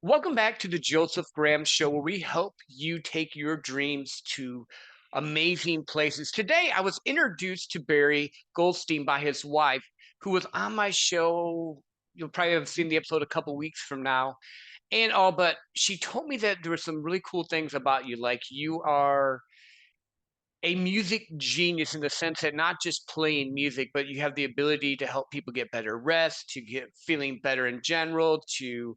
Welcome back to the Joseph Graham Show, where we help you take your dreams to amazing places. Today, I was introduced to Barry Goldstein by his wife, who was on my show. You'll probably have seen the episode a couple weeks from now, and all. But she told me that there were some really cool things about you, like you are a music genius in the sense that not just playing music, but you have the ability to help people get better rest, to get feeling better in general, to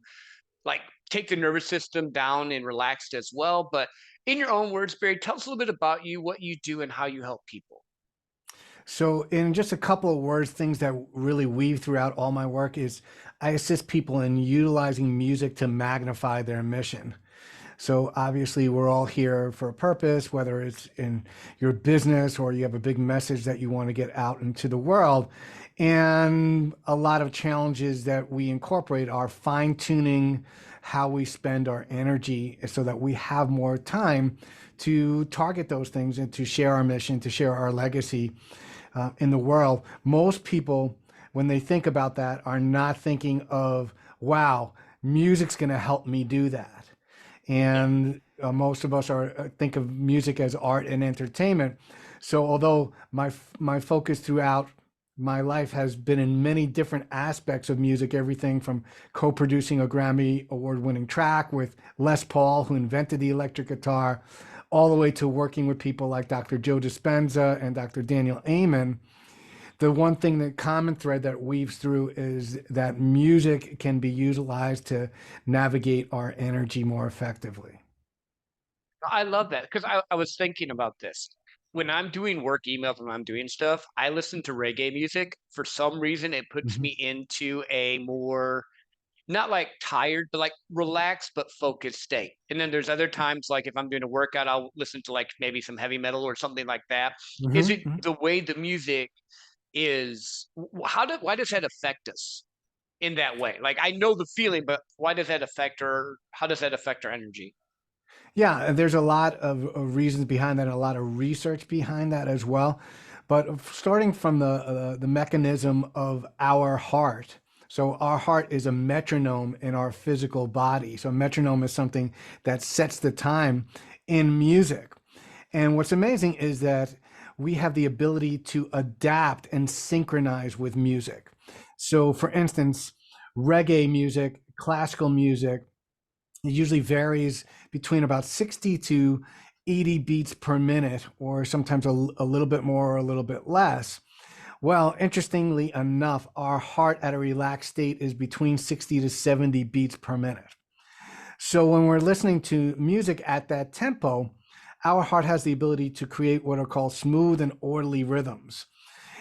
like take the nervous system down and relaxed as well. But in your own words, Barry, tell us a little bit about you, what you do, and how you help people. So, in just a couple of words, things that really weave throughout all my work is I assist people in utilizing music to magnify their mission. So, obviously, we're all here for a purpose, whether it's in your business or you have a big message that you want to get out into the world. And a lot of challenges that we incorporate are fine tuning how we spend our energy so that we have more time to target those things and to share our mission, to share our legacy in the world. Most people, when they think about that, are not thinking of, wow, music's going to help me do that. Yeah. And most of us are think of music as art and entertainment. So although my focus throughout my life has been in many different aspects of music, everything from co-producing a Grammy award-winning track with Les Paul, who invented the electric guitar, all the way to working with people like Dr. Joe Dispenza and Dr. Daniel Amen. The one thing, the common thread that weaves through is that music can be utilized to navigate our energy more effectively. I love that because I was thinking about this. When I'm doing work emails, when I'm doing stuff, I listen to reggae music. For some reason, it puts Mhm. me into a more not like tired, but like relaxed but focused state. And then there's other times, like if I'm doing a workout, I'll listen to like maybe some heavy metal or something like that. Is Mhm, it mhm. the way the music is? How do why does that affect us in that way? Like I know the feeling, but why does that affect or how does that affect our energy? Yeah, and there's a lot of reasons behind that, and a lot of research behind that as well. But starting from the mechanism of our heart. So our heart is a metronome in our physical body. So a metronome is something that sets the time in music. And what's amazing is that we have the ability to adapt and synchronize with music. So for instance, reggae music, classical music, it usually varies between about 60 to 80 beats per minute, or sometimes a little bit more or a little bit less. Well, interestingly enough, our heart at a relaxed state is between 60 to 70 beats per minute. So when we're listening to music at that tempo, our heart has the ability to create what are called smooth and orderly rhythms.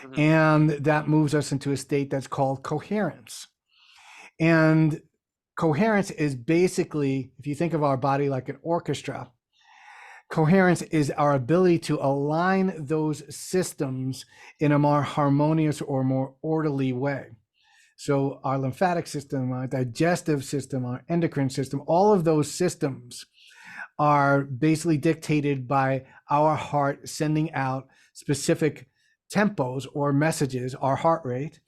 Mhm. And that moves us into a state that's called coherence. And coherence is basically, if you think of our body like an orchestra, coherence is our ability to align those systems in a more harmonious or more orderly way. So our lymphatic system, our digestive system, our endocrine system, all of those systems are basically dictated by our heart sending out specific tempos or messages, our heart rate,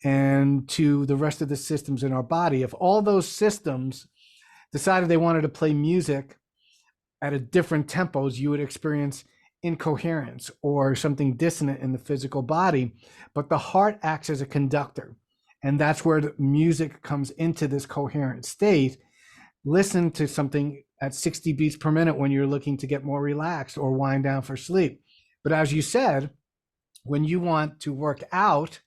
and to the rest of the systems in our body. If all those systems decided they wanted to play music at a different tempos, you would experience incoherence or something dissonant in the physical body. But the heart acts as a conductor. And that's where the music comes into this coherent state. Listen to something at 60 beats per minute when you're looking to get more relaxed or wind down for sleep. But as you said, when you want to work out,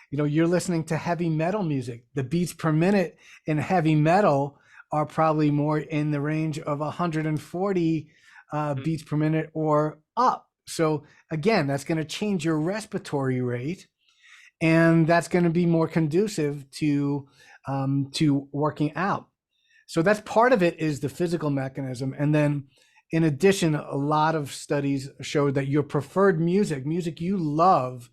you're listening to heavy metal music. The beats per minute in heavy metal are probably more in the range of 140 Mhm. beats per minute or up. So again, that's going to change your respiratory rate, and that's going to be more conducive to working out. So that's part of it, is the physical mechanism. And then in addition, a lot of studies show that your preferred music you love,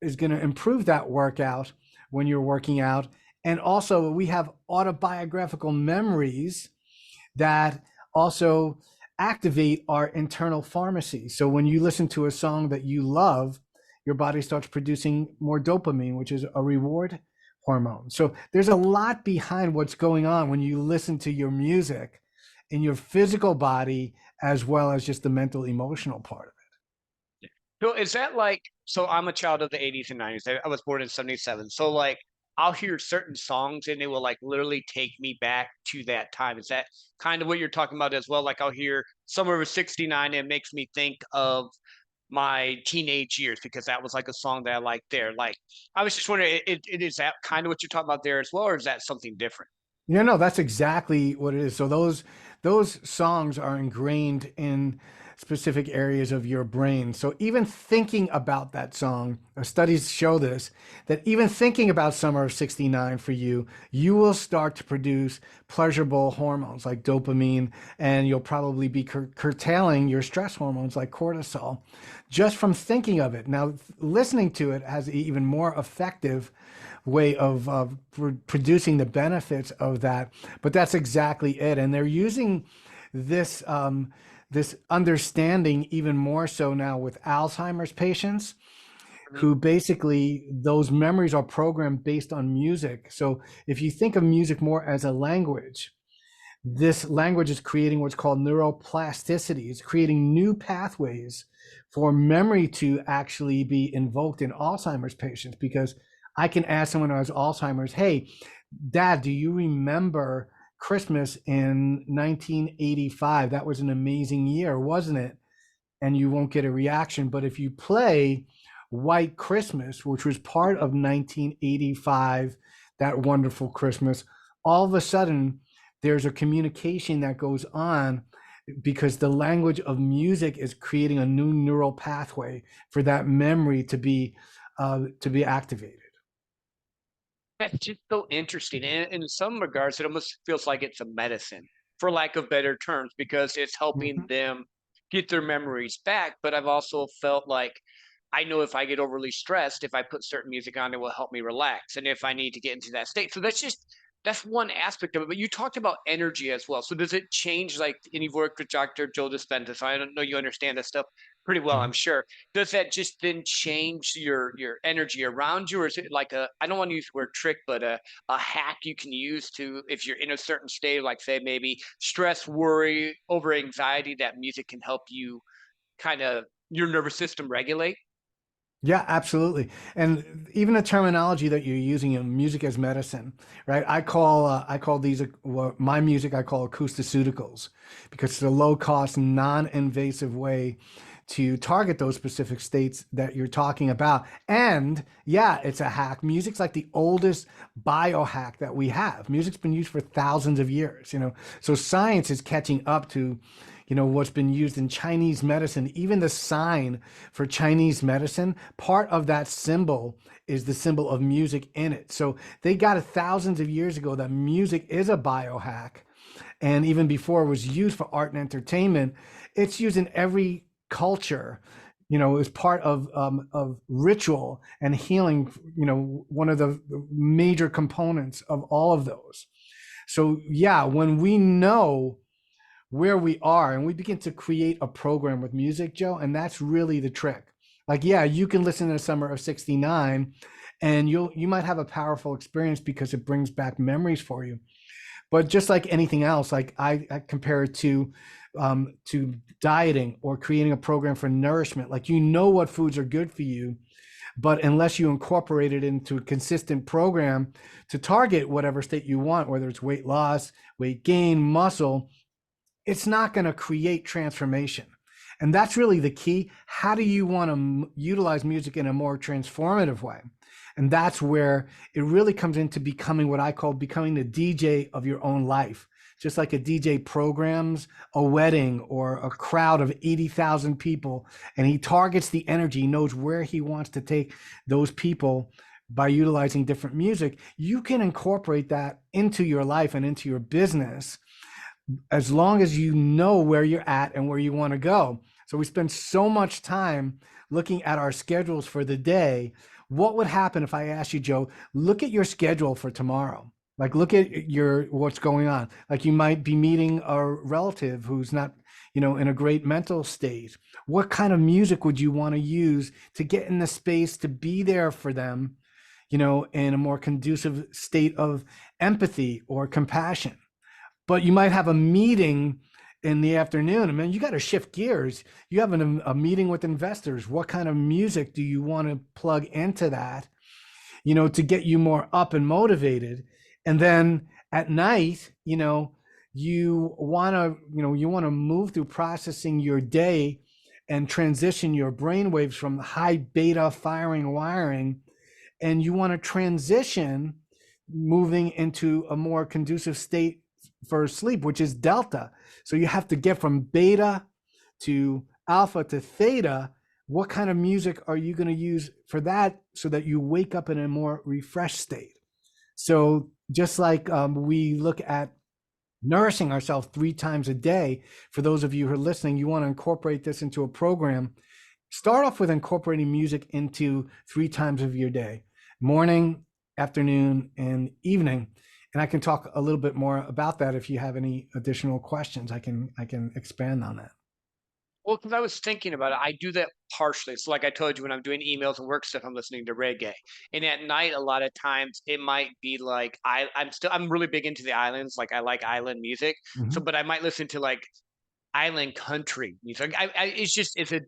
is going to improve that workout when you're working out. And also we have autobiographical memories that also activate our internal pharmacy. So when you listen to a song that you love, your body starts producing more dopamine, which is a reward hormone. So there's a lot behind what's going on when you listen to your music in your physical body, as well as just the mental emotional part of So is that like, so I'm a child of the 80s and 90s. I was born in 77. So like I'll hear certain songs and it will like literally take me back to that time. Is that kind of what you're talking about as well? Like I'll hear Summer of 69 and it makes me think of my teenage years because that was like a song that I liked there. Like I was just wondering, it is that kind of what you're talking about there as well, or is that something different? it. Yeah, no, that's exactly what it is. So those songs are ingrained in specific areas of your brain. So even thinking about that song, studies show this, that even thinking about Summer of 69 for you, you will start to produce pleasurable hormones like dopamine, and you'll probably be curtailing your stress hormones like cortisol just from thinking of it. Now, listening to it has an even more effective way of producing the benefits of that. But that's exactly it. And they're using this this understanding even more so now with Alzheimer's patients, Mhm. who basically those memories are programmed based on music. So if you think of music more as a language, this language is creating what's called neuroplasticity. It's creating new pathways for memory to actually be invoked in Alzheimer's patients. Because I can ask someone who has Alzheimer's, hey, Dad, do you remember Christmas in 1985? That was an amazing year, wasn't it? And you won't get a reaction. But if you play White Christmas, which was part Mhm. of 1985, that wonderful Christmas, all of a sudden there's a communication that goes on because the language of music is creating a new neural pathway for that memory to be activated. That's just so interesting. And in some regards, it almost feels like it's a medicine, for lack of better terms, because it's helping Mhm. them get their memories back. But I've also felt like I know if I get overly stressed, if I put certain music on, it will help me relax. And if I need to get into that state. So that's one aspect of it. But you talked about energy as well. So does it change like and you've worked with Dr. Joe Dispenza, so I don't know you understand this stuff pretty well, I'm Mhm. sure. Does that just then change your energy around you, or is it like a I don't want to use the word trick, but a hack you can use to if you're in a certain state, like say maybe stress, worry, over anxiety, that music can help you kind of your nervous system regulate? Yeah, absolutely. And even the terminology that you're using in music as medicine, right? I call these well, my music I call acousticeuticals because it's a low cost, non-invasive way to target those specific states that you're talking about. And yeah, it's a hack. Music's like the oldest biohack that we have. Music's been used for thousands of years, you know. So science is catching up to, you know, what's been used in Chinese medicine. Even the sign for Chinese medicine, part of that symbol is the symbol of music in it. So they got it thousands of years ago that music is a biohack. And even before it was used for art and entertainment, it's used in every culture, you know, as part of ritual and healing, you know, one of the major components of all of those. So yeah, when we know where we are and we begin to create a program with music, Joe, and that's really the trick. Like, yeah, you can listen to Summer of 69 and you might have a powerful experience because it brings back memories for you. But just like anything else, like I compare it to dieting or creating a program for nourishment. Like, you know what foods are good for you, but unless you incorporate it into a consistent program to target whatever state you want, whether it's weight loss, weight gain, muscle, it's not going to create transformation. And that's really the key. How do you want to utilize music in a more transformative way? And that's where it really comes into becoming what I call becoming the DJ of your own life. Just like a DJ programs a wedding or a crowd of 80,000 people, and he targets the energy, he knows where he wants to take those people by utilizing different music. You can incorporate that into your life and into your business as long as you know where you're at and where you want to go. So we spend so much time looking at our schedules for the day. What would happen if I asked you, Joe, look at your schedule for tomorrow? Like, look at your what's going on. Like, you might be meeting a relative who's not, you know, in a great mental state. What kind of music would you want to use to get in the space to be there for them, in a more conducive state of empathy or compassion. But you might have a meeting in the afternoon. I mean, you got to shift gears. You have a meeting with investors. What kind of music do you want to plug into that, to get you more up and motivated? And then at night, you want to move through processing your day and transition your brain waves from high beta firing wiring, and you want to transition moving into a more conducive state for sleep, which is delta. So you have to get from beta to alpha to theta. What kind of music are you going to use for that so that you wake up in a more refreshed state? So just like we look at nourishing ourselves 3 times a day, for those of you who are listening, you want to incorporate this into a program. Start off with incorporating music into 3 times of your day: morning, afternoon, and evening. And I can talk a little bit more about that. If you have any additional questions, I can expand on that. Well, because I was thinking about it, I do that partially. So, like I told you, when I'm doing emails and work stuff, I'm listening to reggae. And at night, a lot of times, it might be like I'm really big into the islands. Like I like island music. So, Mhm. but I might listen to like island country music. It's a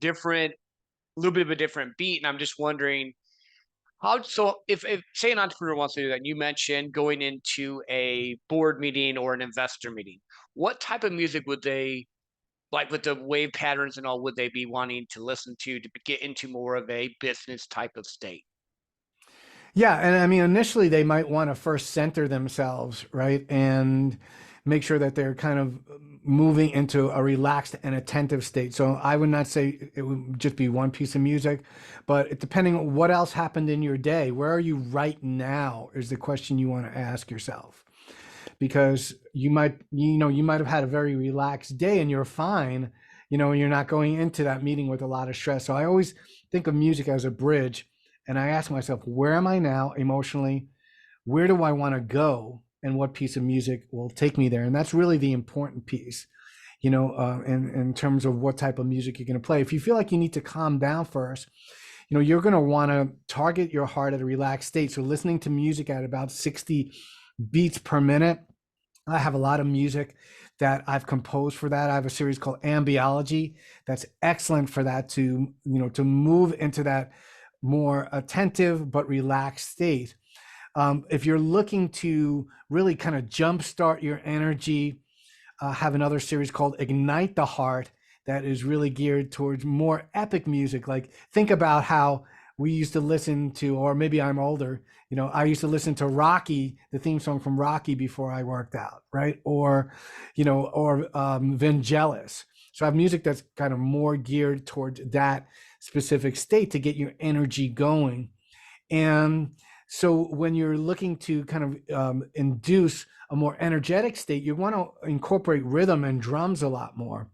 little bit of a different beat. And I'm just wondering how. So, if say an entrepreneur wants to do that, and you mentioned going into a board meeting or an investor meeting, what type of music would they like with the wave patterns and all, would they be wanting to listen to get into more of a business type of state? Yeah, and I mean, initially they might want to first center themselves, right, and make sure that they're kind of moving into a relaxed and attentive state. So I would not say it would just be one piece of music, but depending on what else happened in your day, where are you right now is the question you want to ask yourself. Because you might have had a very relaxed day and you're fine, you're not going into that meeting with a lot of stress. So I always think of music as a bridge, and I ask myself, where am I now emotionally? Where do I want to go? And what piece of music will take me there? And that's really the important piece, in terms of what type of music you're going to play. If you feel like you need to calm down first, you're going to want to target your heart at a relaxed state. So listening to music at about 60 beats per minute. I have a lot of music that I've composed for that. I have a series called Ambiology that's excellent for that, to move into that more attentive but relaxed state. If you're looking to really kind of jumpstart your energy, have another series called Ignite the Heart that is really geared towards more epic music. Like, think about how we used to listen to, or maybe I'm older, I used to listen to Rocky, the theme song from Rocky, before I worked out, right? Or Vangelis. So I have music that's kind of more geared towards that specific state to get your energy going. And so when you're looking to kind of induce a more energetic state, you want to incorporate rhythm and drums a lot more.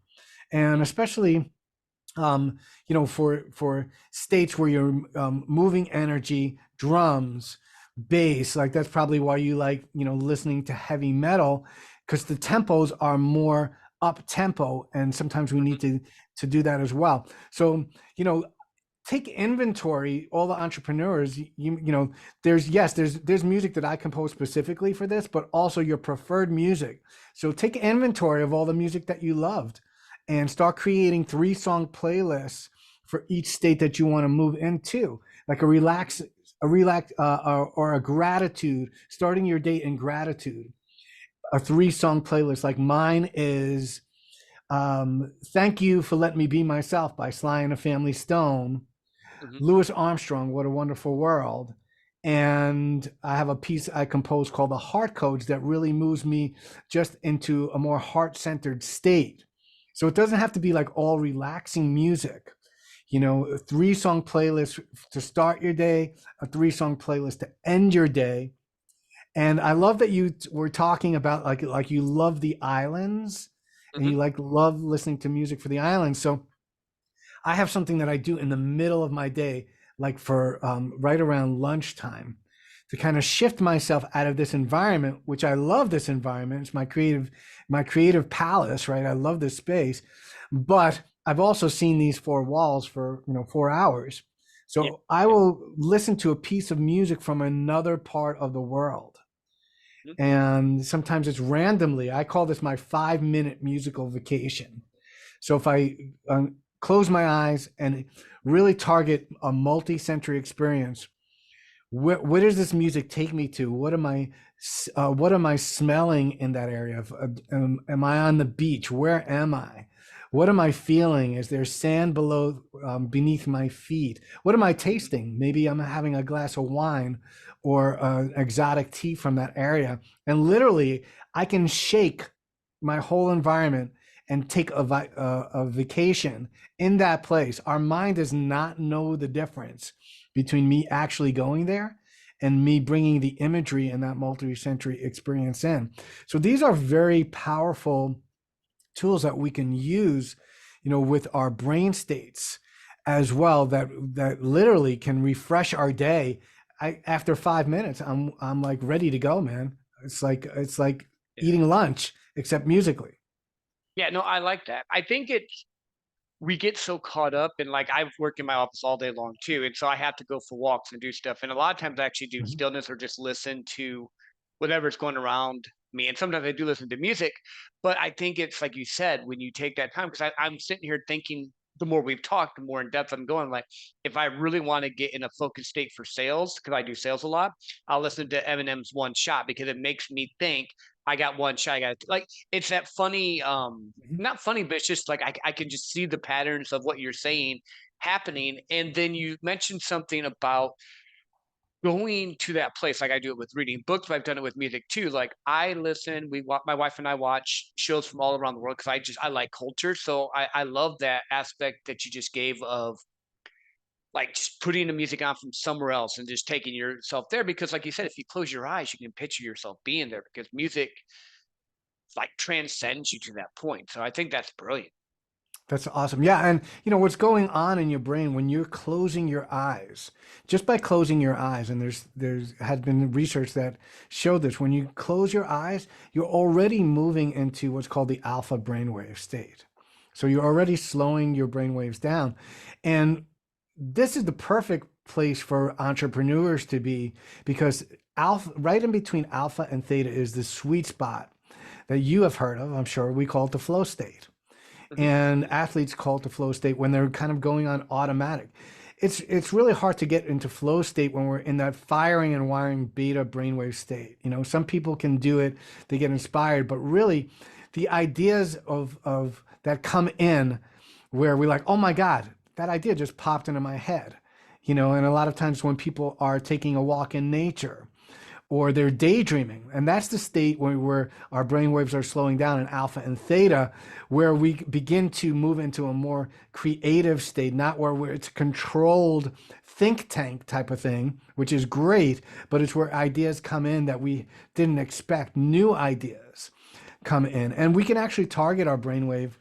And especially, for states where you're moving energy, drums, bass, like that's probably why you like, listening to heavy metal, because the tempos are more up tempo. And sometimes we need Mhm. to do that as well. So, take inventory, all the entrepreneurs. There's music that I compose specifically for this, but also your preferred music. So take inventory of all the music that you loved and start creating 3-song playlists for each state that you want to move into, like or a gratitude, starting your day in gratitude. A 3-song playlist, like mine is Thank You for Letting Me Be Myself by Sly and the Family Stone, Mhm. Louis Armstrong, What a Wonderful World. And I have a piece I composed called The Heart Codes that really moves me just into a more heart centered state. So it doesn't have to be like all relaxing music. A 3-song playlist to start your day, a 3-song playlist to end your day. And I love that you were talking about like you love the islands and Mhm. you love listening to music for the islands. So I have something that I do in the middle of my day, like for right around lunchtime, to kind of shift myself out of this environment, which I love. This environment, it's my creative palace, right? I love this space, but I've also seen these 4 walls for 4 hours. Yeah. So I will listen to a piece of music from another part of the world. Mhm. And sometimes it's randomly. I call this my 5 minute musical vacation. So if I close my eyes and really target a multi-sensory experience, where does this music take me to? What am I smelling in that area? Am I on the beach? Where am I? What am I feeling? Is there sand below, beneath my feet? What am I Mhm. tasting? Maybe I'm having a glass of wine or exotic tea from that area. And literally, I can shake my whole environment and take a vacation in that place. Our mind does not know the difference between me actually going there and me bringing the imagery and that multi-sensory experience in. So these are very powerful tools that we can use, with our brain states as well, that literally can refresh our day. After 5 minutes, I'm like ready to go, man. It's like Yeah. eating lunch, except musically. Yeah, no, I like that. I think we get so caught up in like I work in my office all day long too, and so I have to go for walks and do stuff. And a lot of times I actually do Mhm. stillness or just listen to whatever's going around me. And sometimes I do listen to music, but I think it's like you said, when you take that time, because I'm sitting here thinking the more we've talked, the more in depth I'm going. Like, if I really want to get in a focused state for sales, because I do sales a lot, I'll listen to Eminem's One Shot because it makes me think I got one shot. I got like it's that funny Mhm. not funny, but it's just like I can just see the patterns of what you're saying happening. And then you mentioned something about going to that place. Like I do it with reading books, but I've done it with music too. Like I listen, my wife and I watch shows from all around the world because I like culture. So I love that aspect that you just gave of like just putting the music on from somewhere else and just taking yourself there. Because like you said, if you close your eyes, you can picture yourself being there because music like transcends you to that point. So I think that's brilliant. That's awesome. Yeah, and what's going on in your brain when you're closing your eyes, just by closing your eyes, and there's had been research that showed this. When you close your eyes, you're already moving into what's called the alpha brainwave state. So you're already slowing your brainwaves down, and this is the perfect place for entrepreneurs to be, because alpha, right in between alpha and theta, is the sweet spot that you have heard of. I'm sure we call it the flow state, Mhm. and athletes call it the flow state when they're kind of going on automatic. It's really hard to get into flow state when we're in that firing and wiring beta brainwave state. Some people can do it, they get inspired, but really the ideas of that come in where we're like, oh my God, that idea just popped into my head. And a lot of times when people are taking a walk in nature, or they're daydreaming. And that's the state where our brain waves are slowing down in alpha and theta, where we begin to move into a more creative state, not where it's a controlled think tank type of thing, which is great, but it's where ideas come in that we didn't expect. New ideas come in. And we can actually target our brainwave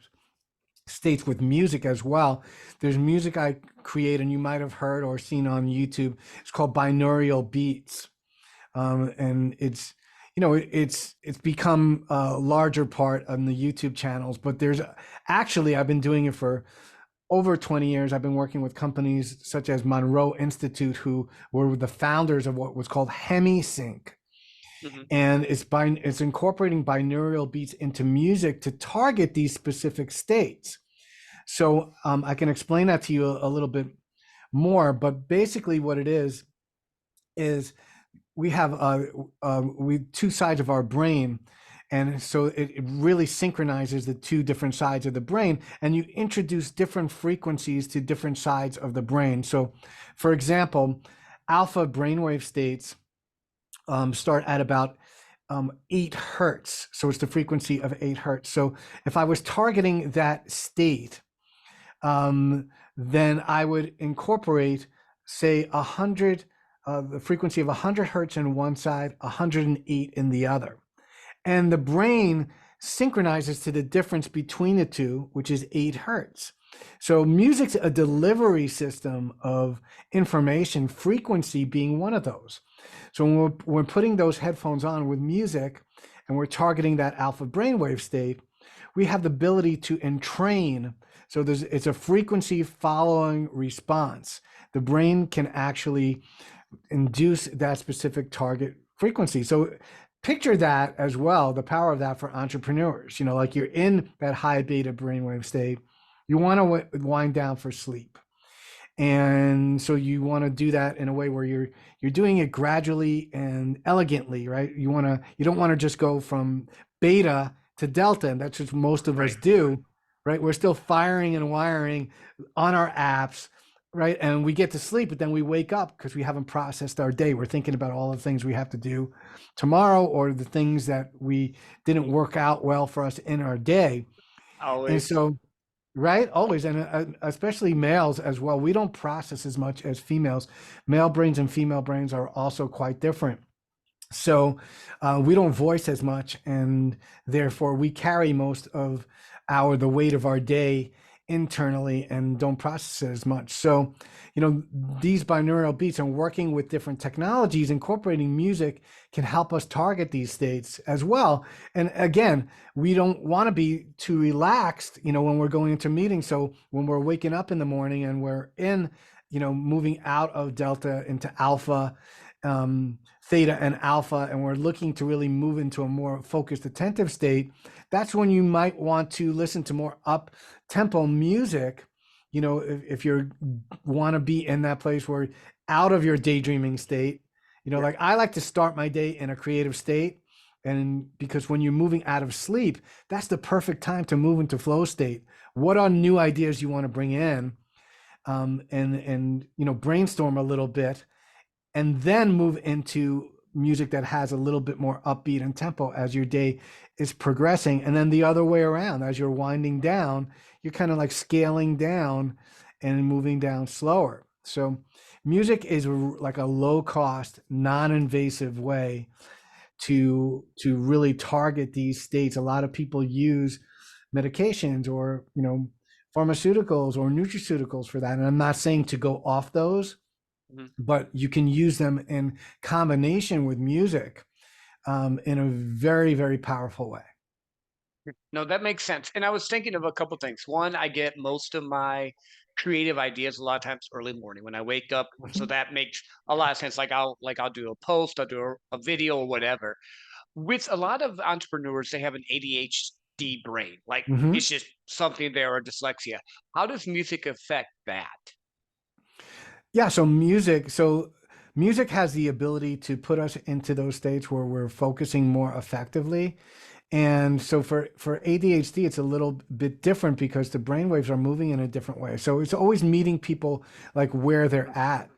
states with music as well. There's music I create, and you might have heard or seen on YouTube. It's called binaural beats, and it's become a larger part on the YouTube channels. But there's actually, I've been doing it for over 20 years. I've been working with companies such as Monroe Institute, who were the founders of what was called HemiSync, Mhm. and it's incorporating binaural beats into music to target these specific states. So I can explain that to you a little bit more, but basically what it is we have we two sides of our brain, and so it really synchronizes the two different sides of the brain, and you introduce different frequencies to different sides of the brain. So for example, alpha brainwave states start at about 8 hertz, so it's the frequency of 8 hertz. So if I was targeting that state, then I would incorporate, say, 100, the frequency of 100 hertz in one side, 108 in the other. And the brain synchronizes to the difference between the two, which is 8 hertz. So music's a delivery system of information, frequency being one of those. So when we're putting those headphones on with music and we're targeting that alpha brainwave state, we have the ability to entrain. So it's a frequency following response. The brain can actually induce that specific target frequency. So picture that as well, the power of that for entrepreneurs. Like you're in that high beta brainwave state, you want to wind down for sleep. And so you want to do that in a way where you're doing it gradually and elegantly, right? You don't want to just go from beta to delta, and that's what most of us Right. do, right? We're still firing and wiring on our apps, right? And we get to sleep, but then we wake up because we haven't processed our day. We're thinking about all the things we have to do tomorrow, or the things that we didn't work out well for us in our day. And Always. so, right, always, and especially males as well. We don't process as much as females. Male brains and female brains are also quite different. So we don't voice as much, and therefore we carry most of the weight of our day internally and don't process it as much. So, these binaural beats and working with different technologies, incorporating music can help us target these states as well. And again, we don't want to be too relaxed, when we're going into meetings. So when we're waking up in the morning and we're moving out of delta into alpha, theta and alpha, and we're looking to really move into a more focused, attentive state, that's when you might want to listen to more up tempo music. If you want to be in that place where out of your daydreaming state, Yeah. like I like to start my day in a creative state. And because when you're moving out of sleep, that's the perfect time to move into flow state. What are new ideas you want to bring in? And brainstorm a little bit, and then move into music that has a little bit more upbeat and tempo as your day is progressing. And then the other way around, as you're winding down, you're kind of like scaling down and moving down slower. So music is like a low cost, non-invasive way to really target these states. A lot of people use medications or pharmaceuticals or nutraceuticals for that, and I'm not saying to go off those, Mhm. but you can use them in combination with music, in a very, very powerful way. No, that makes sense. And I was thinking of a couple things. One, I get most of my creative ideas a lot of times early morning when I wake up. So Mhm. that makes a lot of sense. I'll do a post, I'll do a video or whatever. With a lot of entrepreneurs, they have an ADHD brain. Like Mhm. it's just something there or dyslexia. How does music affect that? Yeah, so music has the ability to put us into those states where we're focusing more effectively. And so for ADHD, it's a little bit different because the brain waves are moving in a different way. So it's always meeting people like where they're at.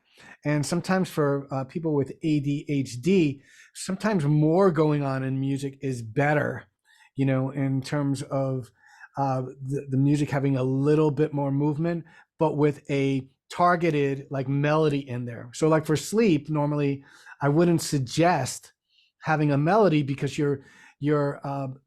And sometimes for people with ADHD, sometimes more going on in music is better, in terms of the music having a little bit more movement, but with a targeted like melody in there. So like for sleep, normally I wouldn't suggest having a melody because your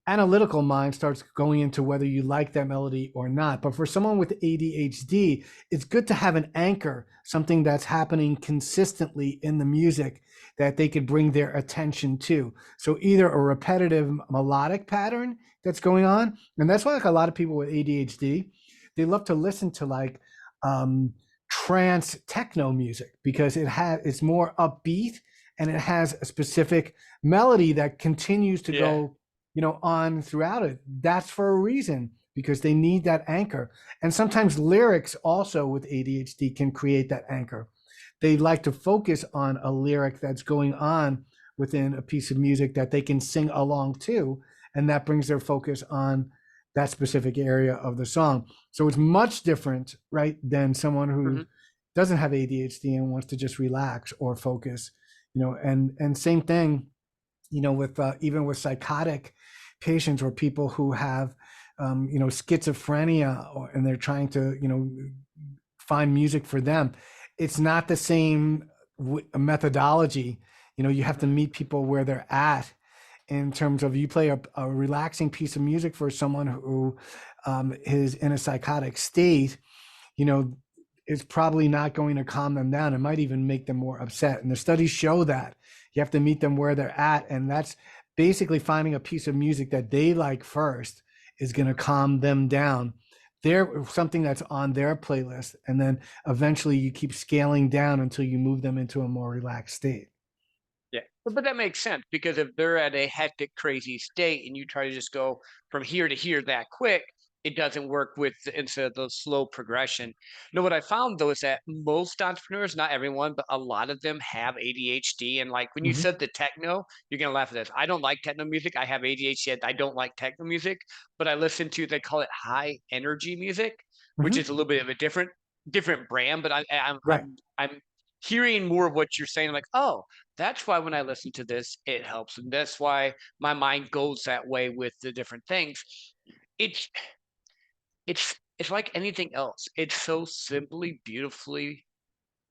analytical mind starts going into whether you like that melody or not. But for someone with ADHD, it's good to have an anchor, something that's happening consistently in the music that they could bring their attention to. So either a repetitive melodic pattern that's going on, and that's why like a lot of people with ADHD, they love to listen to like um, trance techno music because it's more upbeat and it has a specific melody that continues to Yeah. go on throughout it. That's for a reason, because they need that anchor. And sometimes lyrics also with ADHD can create that anchor. They like to focus on a lyric that's going on within a piece of music that they can sing along to, and that brings their focus on that specific area of the song. So it's much different, right, than someone who Mhm. doesn't have ADHD and wants to just relax or focus. And same thing, with even with psychotic patients or people who have schizophrenia, and they're trying to find music for them. It's not the same methodology. You have to Mhm. meet people where they're at, in terms of you play a relaxing piece of music for someone who is in a psychotic state, you know, is probably not going to calm them down. It might even make them more upset. And the studies show that you have to meet them where they're at. And that's basically finding a piece of music that they like first is going to calm them down. They're something that's on their playlist, and then eventually you keep scaling down until you move them into a more relaxed state. Yeah. But that makes sense because if they're at a hectic, crazy state and you try to just go from here to here that quick, it doesn't work with instead of the slow progression. No, what I found though is that most entrepreneurs, not everyone, but a lot of them have ADHD. And like when you Hmm. said the techno, you're gonna laugh at this. I don't like techno music. I have ADHD. I don't like techno music, but I listen to they call it high energy music, which is a Hmm. little bit of a different brand. But Right. I'm hearing more of what you're saying. Like, oh, that's why when I listen to this, it helps, and that's why my mind goes that way with the different things. It's it's like anything else. It's so simply, beautifully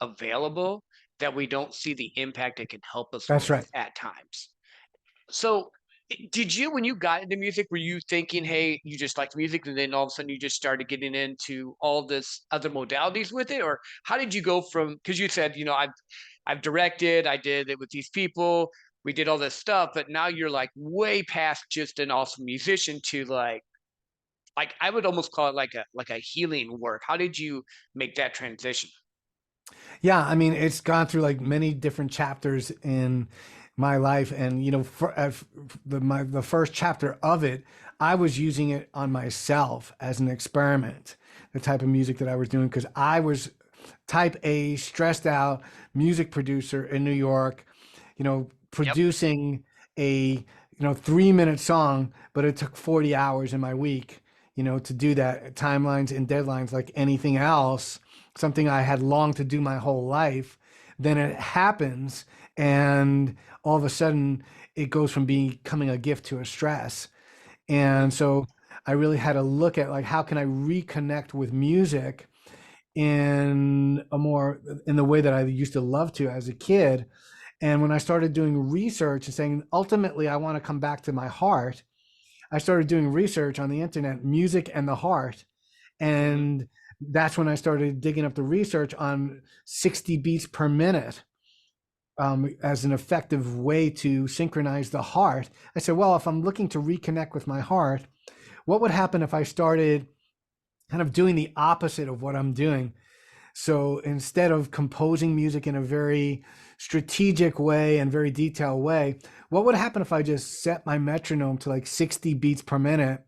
available that we don't see the impact it can help us That's with right. at times. So, did you when you got into music, were you thinking, "Hey, you just liked music," and then all of a sudden you just started getting into all this other modalities with it? Or how did you go from? Because you said, I've directed, I did it with these people, we did all this stuff, but now you're, like, way past just an awesome musician to, I would almost call it like a healing work. How did you make that transition? Yeah, I mean, it's gone through like many different chapters in my life, and the first chapter of it, I was using it on myself as an experiment, the type of music that I was doing, because I was type A, stressed out music producer in New York, Yep. producing a 3-minute song, but it took 40 hours in my week, to do that, timelines and deadlines like anything else, something I had longed to do my whole life. Then it happens, and all of a sudden it goes from becoming a gift to a stress. Mhm, And so I really had to look at, like, how can I reconnect with music in the way that I used to love to as a kid. And when I started doing research and saying, ultimately, I want to come back to my heart, I started doing research on the internet, music and the heart. mhm. And that's when I started digging up the research on 60 beats per minute, as an effective way to synchronize the heart. I said, well, if I'm looking to reconnect with my heart, what would happen if I started kind of doing the opposite of what I'm doing? So instead of composing music in a very strategic way and very detailed way, what would happen if I just set my metronome to like 60 beats per minute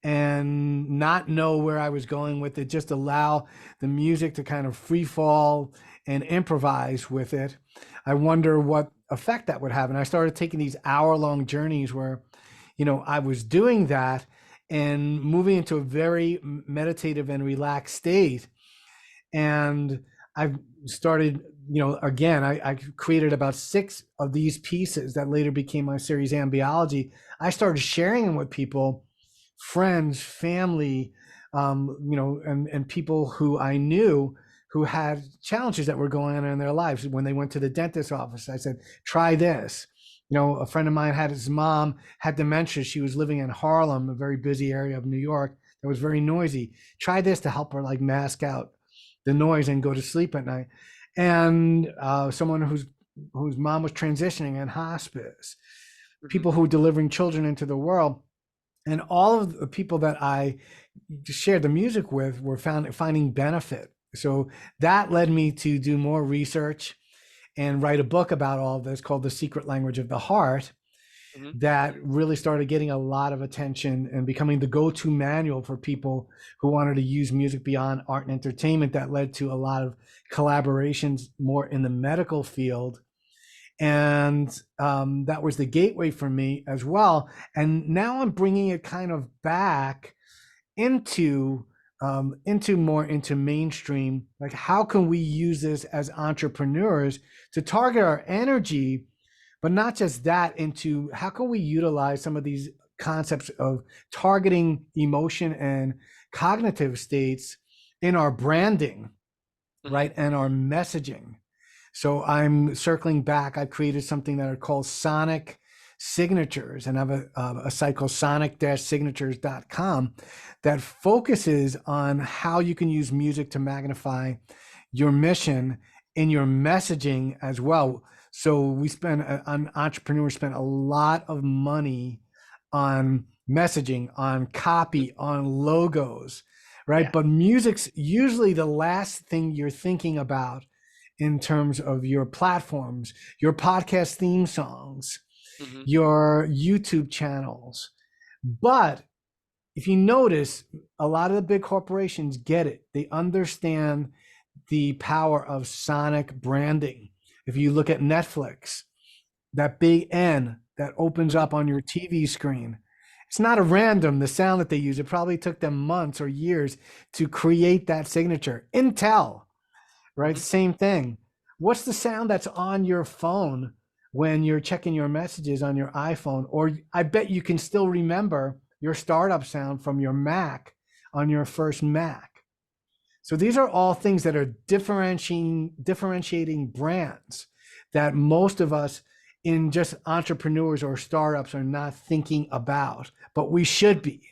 and not know where I was going with it, just allow the music to kind of free fall and improvise with it? I wonder what effect that would have. And I started taking these hour-long journeys where, I was doing that and moving into a very meditative and relaxed state. And I've started, again, I created about 6 of these pieces that later became my series Ambiology. I started sharing them with people, friends, family, and people who I knew who had challenges that were going on in their lives. When they went to the dentist office, I said, try this. A friend of mine had, his mom had dementia. She was living in Harlem, a very busy area of New York that was very noisy. Try this to help her like mask out the noise and go to sleep at night. And someone whose mom was transitioning in hospice, Mhm. people who were delivering children into the world, and all of the people that I shared the music with were finding benefit. So that led me to do more research and write a book about all of this called The Secret Language of the Heart, Mhm. that really started getting a lot of attention and becoming the go-to manual for people who wanted to use music beyond art and entertainment. That led to a lot of collaborations more in the medical field. And that was the gateway for me as well. And now I'm bringing it kind of back into mainstream. Like, how can we use this as entrepreneurs to target our energy, but not just that, into how can we utilize some of these concepts of targeting emotion and cognitive states in our branding, Mhm. right, and our messaging. So I'm circling back. I've created something that are called sonic signatures, and I have a site called sonic-signatures.com that focuses on how you can use music to magnify your mission in your messaging as well. So we spend, an entrepreneur spent a lot of money on messaging, on Mhm. copy, on logos, right? Yeah. But music's usually the last thing you're thinking about in terms of your platforms, your podcast theme songs, Hmm. your YouTube channels. But if you notice, a lot of the big corporations get it. They understand the power of sonic branding. If you look at Netflix, that big N that opens Hmm. up on your TV screen, it's not a random, the sound that they use. It probably took them months or years to create that signature. Intel, right? Hmm. Same thing. What's the sound that's on your phone when you're checking your messages on your iPhone? Or I bet you can still remember your startup sound from your Mac on your first Mac. So these are all things that are differentiating brands that most of us in just entrepreneurs or startups are not thinking about, but we should be. Yeah.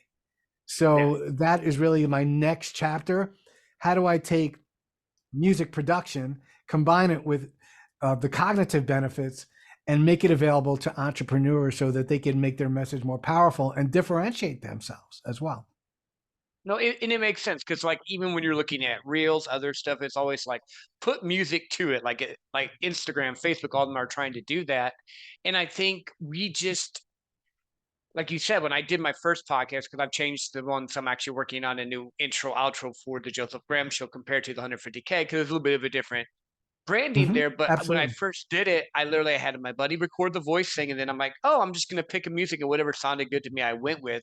So that is really my next chapter. How do I take music production, combine it with the cognitive benefits, and make it available to entrepreneurs so that they can make their message more powerful and differentiate themselves as well? No, and it makes sense because, like, even when you're looking at reels, other stuff, it's always like put music to it. Like Instagram, Facebook, all of them are trying to do that. And I think we just, like you said, when I did my first podcast, because I've changed the ones I'm actually working on a new intro, outro for the Joseph Graham show compared to the 150K, because there's a little bit of a different branding Hmm. there. But when I Absolutely. first did it, I literally had my buddy record the voice thing, and then I'm like, oh, I'm just gonna pick a music and whatever sounded good to me, I went with.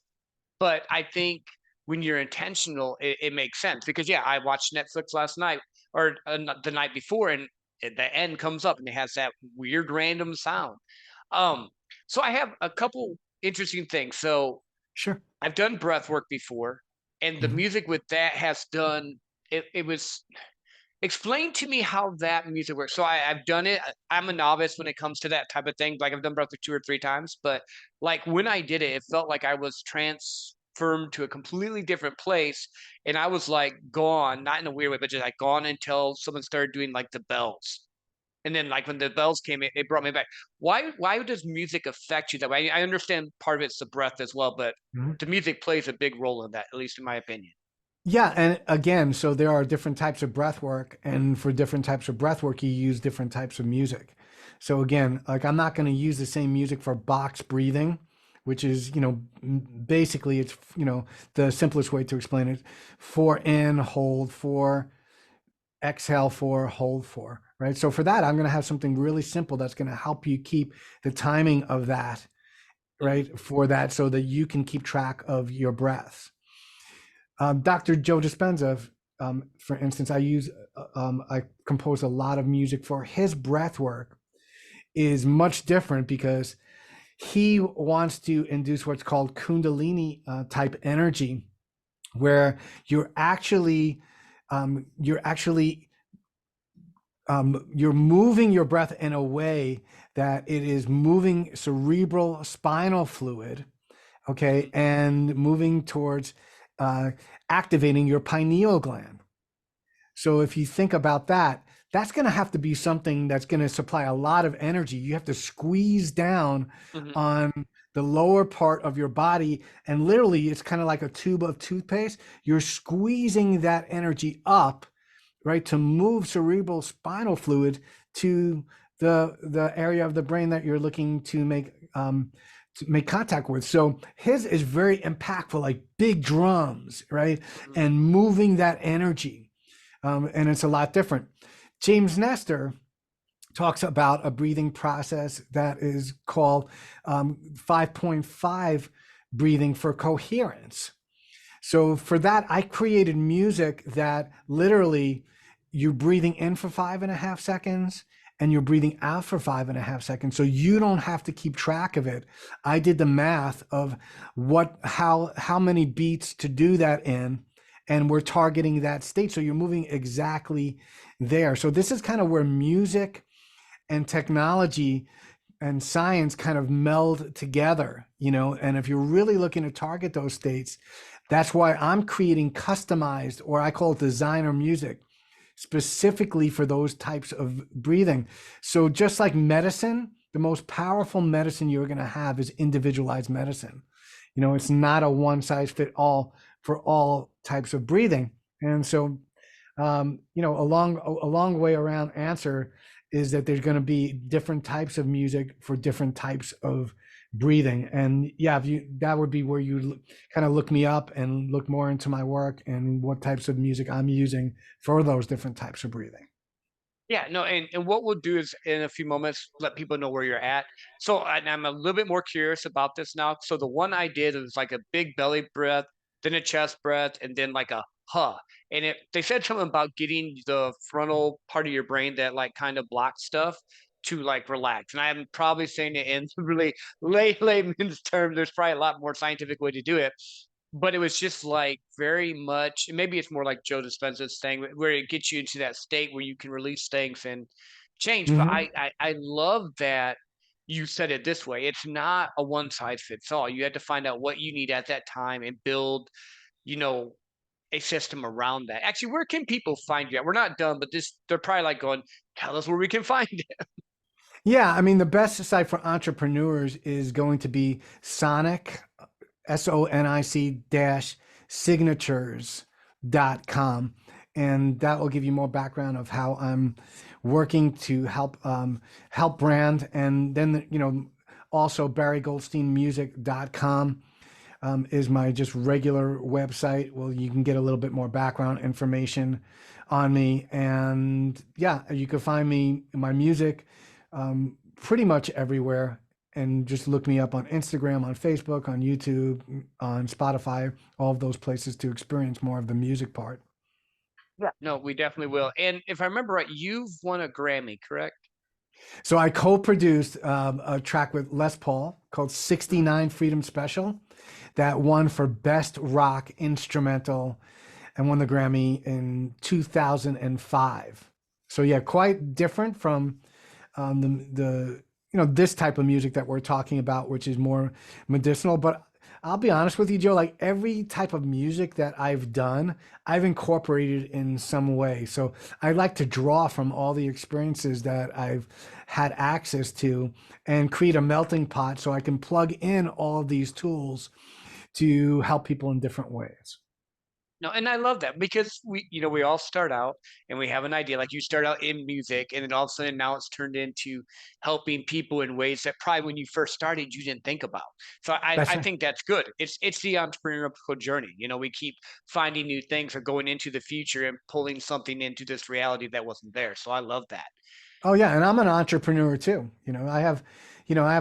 But I think when you're intentional, it makes sense because yeah, I watched Netflix last night or the night before, and the end comes up and it has that weird random sound. Um, so I have a couple interesting things. So Sure. I've done breath work before, and the Hmm. music with that has done it. It was explain to me how that music works. So I've done it. I'm a novice when it comes to that type of thing. Like I've done breath like 2 or 3 times, but like when I did it, it felt like I was transformed to a completely different place, and I was like gone, not in a weird way, but just like gone until someone started doing like the bells. And then like when the bells came, it brought me back. Why does music affect you that way? I understand part of it's the breath as well, but Hmm. the music plays a big role in that, at least in my opinion. Yeah, and again, so there are different types of breath work, and for different types of breath work, you use different types of music. So again, like I'm not going to use the same music for box breathing, which is, basically it's, the simplest way to explain it, for in, hold, for exhale, for hold, for, right? So for that, I'm going to have something really simple that's going to help you keep the timing of that, Mhm. right? For that, so that you can keep track of your breaths. Dr. Joe Dispenza, for instance, I compose a lot of music for his breath work is much different because he wants to induce what's called Kundalini type energy, where you're actually you're moving your breath in a way that it is moving cerebral spinal fluid, okay, Mhm. and moving towards uh, activating your pineal gland. So if you think about that, that's going to have to be something that's going to supply a lot of energy. You have to squeeze down Mhm. on the lower part of your body. And literally, it's kind of like a tube of toothpaste. You're squeezing that energy up, right, to move cerebral spinal fluid to the area of the brain that you're looking to make contact with. So his is very impactful, like big drums, right, Mhm. and moving that energy, and it's a lot different. James Nestor talks about a breathing process that is called 5.5 breathing for coherence. So for that, I created music that literally you're breathing in for 5.5 seconds and you're breathing out for 5.5 seconds. So you don't have to keep track of it. I did the math of how many beats to do that in, and we're targeting that state. So you're moving exactly there. So this is kind of where music and technology and science kind of meld together, and if you're really looking to target those states, that's why I'm creating customized, or I call it designer music, specifically for those types of breathing. So just like medicine, the most powerful medicine you're going to have is individualized medicine. It's not a one size fit all for all types of breathing. And so, a long way around answer is that there's going to be different types of music for different types of breathing. And yeah, if you that would be where you kind of look me up and look more into my work and what types of music I'm using for those different types of breathing. Yeah, no, and what we'll do is in a few moments let people know where you're at. So and I'm a little bit more curious about this now. So the one I did was like a big belly breath, then a chest breath, and then like a huh. And they said something about getting the frontal part of your brain that like kind of blocks stuff to like relax. And I'm probably saying it in really layman's terms. There's probably a lot more scientific way to do it. But it was just, like, very much and maybe it's more like Joe Dispenza's thing where it gets you into that state where you can release things and change, but Hmm. I love that you said it this way. It's not a one size fits all. You had to find out what you need at that time and build, you know, a system around that. Actually, where can people find you at? We're not done, but this they're probably, like, going, "Tell us where we can find it." Yeah, I mean, the best site for entrepreneurs is going to be Sonic, Sonic dash signatures.com. And that will give you more background of how I'm working to help brand. And then, also barrygoldsteinmusic.com is my just regular website. Well, you can get a little bit more background information on me. And yeah, you can find me, my music, pretty much everywhere. And just look me up on Instagram, on Facebook, on YouTube, on Spotify, all of those places to experience more of the music part. Yeah. No, we definitely will, and if I remember right, you've won a Grammy, correct? So I co-produced a track with Les Paul called 69 Freedom Special that won for Best Rock Instrumental and won the Grammy in 2005. So yeah, quite different from the this type of music that we're talking about, which is more medicinal. But I'll be honest with you, Joe, like every type of music that I've done, I've incorporated in some way. So I like to draw from all the experiences that I've had access to and create a melting pot so I can plug in all of these tools to help people in different ways. No, and I love that because we all start out and we have an idea. Like you start out in music, and then all of a sudden now it's turned into helping people in ways that probably when you first started you didn't think about. So That's I right. think that's good. It's the entrepreneurial journey. We keep finding new things or going into the future and pulling something into this reality that wasn't there. So I love that. Oh yeah, and I'm an entrepreneur too. I have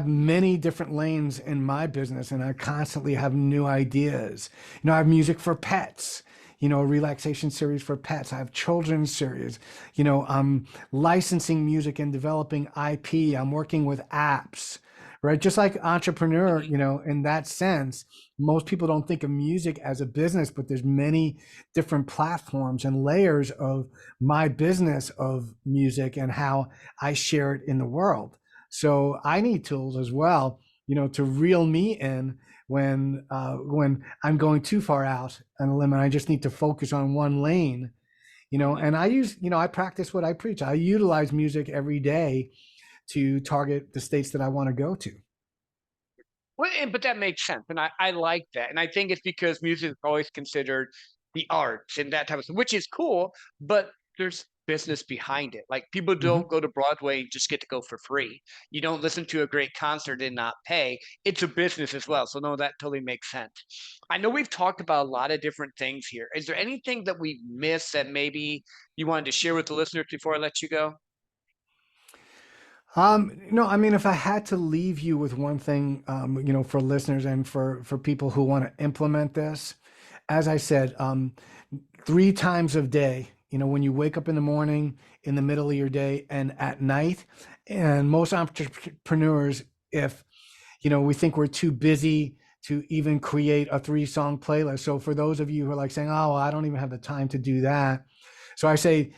many different lanes in my business and I constantly have new ideas. I have music for pets, a relaxation series for pets. I have children's series. I'm licensing music and developing IP. I'm working with apps, right? Just like entrepreneur, Mhm. in that sense, most people don't think of music as a business, but there's many different platforms and layers of my business of music and how I share it in the world. So I need tools as well, to reel me in when I'm going too far out on a limb and I just need to focus on one lane. Mhm. And I practice what I preach. I utilize music every day to target the states that I want to go to. Well, but that makes sense, and I like that, and I think it's because music is always considered the arts and that type of stuff, which is cool, but there's business behind it. Like people Mhm. don't go to Broadway and just get to go for free. You don't listen to a great concert and not pay. It's a business as well. So no, that totally makes sense. I know we've talked about a lot of different things here. Is there anything that we missed that maybe you wanted to share with the listeners before I let you go? No, I mean, if I had to leave you with one thing, for listeners and for people who want to implement this, as I said, three times a day, when you wake up in the morning, in the middle of your day, and at night. And most entrepreneurs, if we think we're too busy to even create a three-song playlist. So for those of you who are like saying, "Oh, well, I don't even have the time to do that," so I say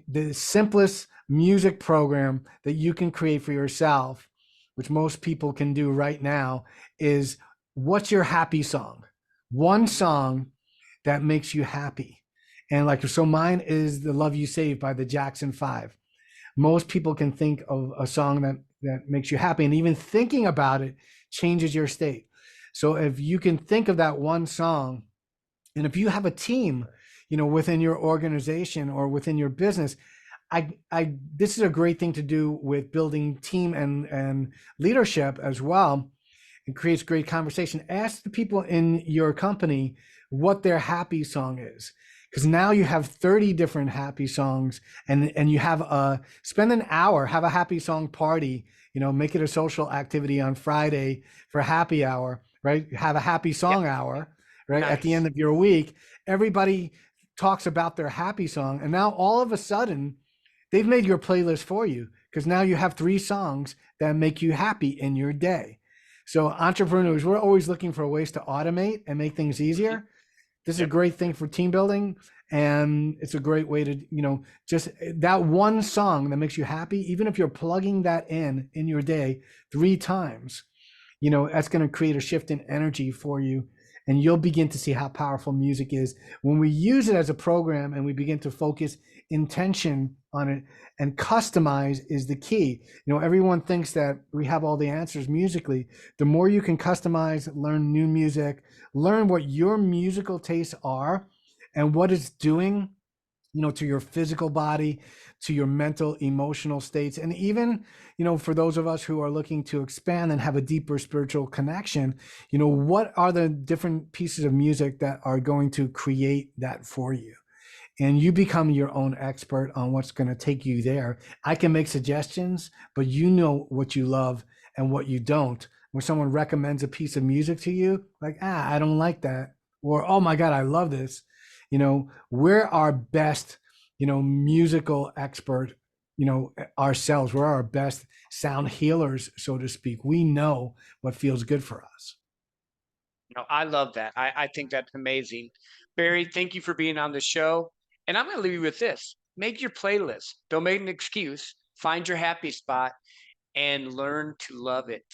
the simplest music program that you can create for yourself, which most people can do right now, is what's your happy song? One song that makes you happy. And like, so mine is The Love You Save by the Jackson Five. Most people can think of a song that makes you happy. And even thinking about it changes your state. So if you can think of that one song, and if you have a team, within your organization or within your business, this is a great thing to do with building team and leadership as well. It creates great conversation. Ask the people in your company what their happy song is, because now you have 30 different happy songs, and you have spend an hour, have a happy song party. Make it a social activity on Friday for happy hour, right? Have a happy Yep. song hour, right? At the end Nice. of your week, everybody talks about their happy song, and now all of a sudden they've made your playlist for you, because now you have 3 songs that make you happy in your day. So entrepreneurs, we're always looking for ways to automate and make things Mhm. easier. This is a Yep. great thing for team building, and it's a great way to, just that one song that makes you happy, even if you're plugging that in your day 3 times, that's going to create a shift in energy for you. And you'll begin to see how powerful music is when we use it as a program and we begin to focus intention on it. And customize is the key. Everyone thinks that we have all the answers musically. The more you can customize, learn new music, learn what your musical tastes are and what it's doing, to your physical body, to your mental, emotional states. And even, for those of us who are looking to expand and have a deeper spiritual connection, what are the different pieces of music that are going to create that for you? And you become your own expert on what's going to take you there. I can make suggestions, but you know what you love and what you don't. When someone recommends a piece of music to you, like, I don't like that. Or, oh my God, I love this. We're our best, musical expert, ourselves. We're our best sound healers, so to speak. We know what feels good for us. No, I love that. I think that's amazing. Barry, thank you for being on the show. And I'm going to leave you with this: make your playlist. Don't make an excuse. Find your happy spot and learn to love it.